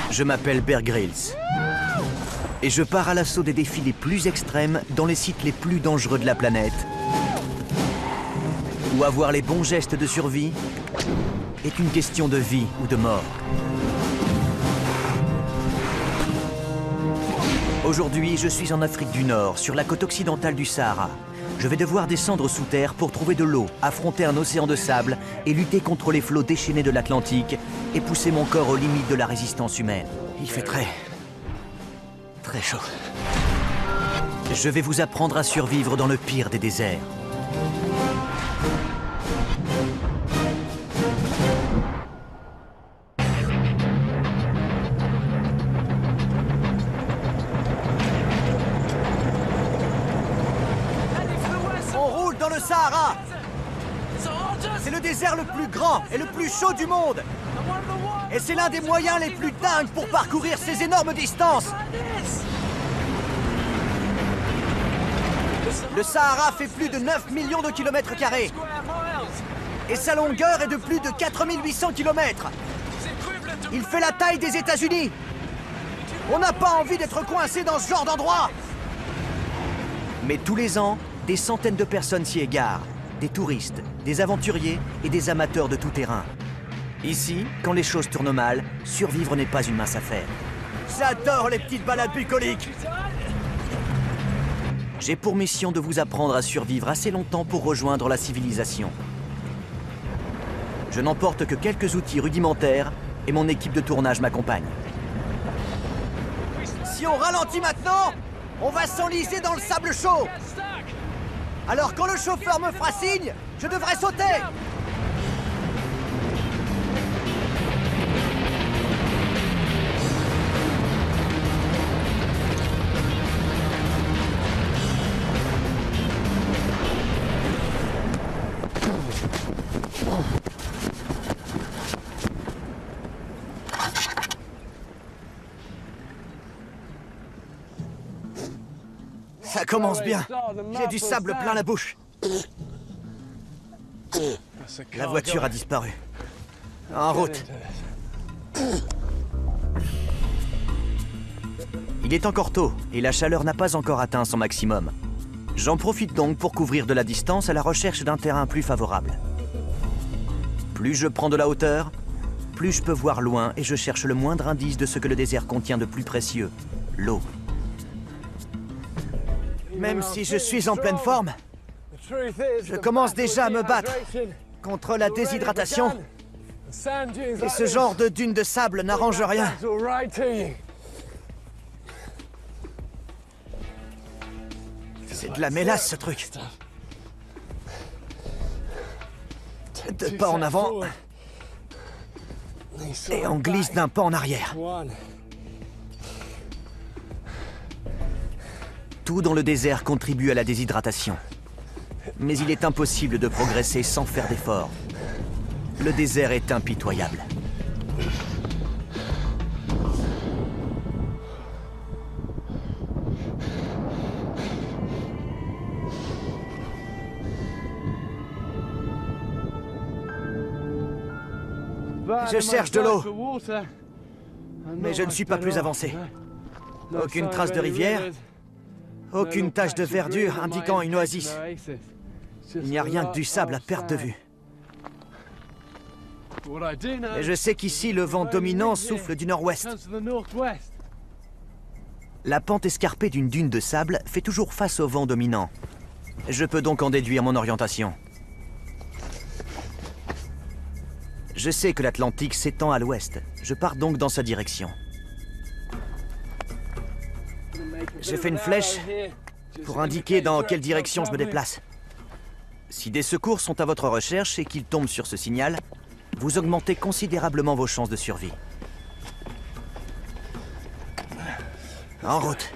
Je m'appelle Bear Grylls. Et je pars à l'assaut des défis les plus extrêmes dans les sites les plus dangereux de la planète. Où avoir les bons gestes de survie est une question de vie ou de mort. Aujourd'hui, je suis en Afrique du Nord, sur la côte occidentale du Sahara. Je vais devoir descendre sous terre pour trouver de l'eau, affronter un océan de sable et lutter contre les flots déchaînés de l'Atlantique et pousser mon corps aux limites de la résistance humaine. Il fait très chaud. Je vais vous apprendre à survivre dans le pire des déserts. On roule dans le Sahara. C'est le désert le plus grand et le plus chaud du monde. Et c'est l'un des moyens les plus dingues pour parcourir ces énormes distances. Le Sahara fait plus de 9 millions de kilomètres carrés. Et sa longueur est de plus de 4800 kilomètres. Il fait la taille des États-Unis. On n'a pas envie d'être coincé dans ce genre d'endroit. Mais tous les ans, des centaines de personnes s'y égarent. Des touristes, des aventuriers et des amateurs de tout terrain. Ici, quand les choses tournent mal, survivre n'est pas une mince affaire. J'adore les petites balades bucoliques. J'ai pour mission de vous apprendre à survivre assez longtemps pour rejoindre la civilisation. Je n'emporte que quelques outils rudimentaires et mon équipe de tournage m'accompagne. Si on ralentit maintenant, on va s'enliser dans le sable chaud. Alors quand le chauffeur me fera signe, je devrais sauter. Ça commence bien. J'ai du sable plein la bouche. La voiture a disparu. En route. Il est encore tôt et la chaleur n'a pas encore atteint son maximum. J'en profite donc pour couvrir de la distance à la recherche d'un terrain plus favorable. Plus je prends de la hauteur, plus je peux voir loin et je cherche le moindre indice de ce que le désert contient de plus précieux, l'eau. Même si je suis en pleine forme, je commence déjà à me battre contre la déshydratation. Et ce genre de dune de sable n'arrange rien. C'est de la mélasse, ce truc. 2 pas en avant. Et on glisse d'un pas en arrière. Tout dans le désert contribue à la déshydratation. Mais il est impossible de progresser sans faire d'efforts. Le désert est impitoyable. Je cherche de l'eau, mais je ne suis pas plus avancé. Aucune trace de rivière. Aucune tache de verdure indiquant une oasis. Il n'y a rien que du sable à perte de vue. Et je sais qu'ici, le vent dominant souffle du nord-ouest. La pente escarpée d'une dune de sable fait toujours face au vent dominant. Je peux donc en déduire mon orientation. Je sais que l'Atlantique s'étend à l'ouest. Je pars donc dans sa direction. J'ai fait une flèche pour indiquer dans quelle direction je me déplace. Si des secours sont à votre recherche et qu'ils tombent sur ce signal, vous augmentez considérablement vos chances de survie. En route.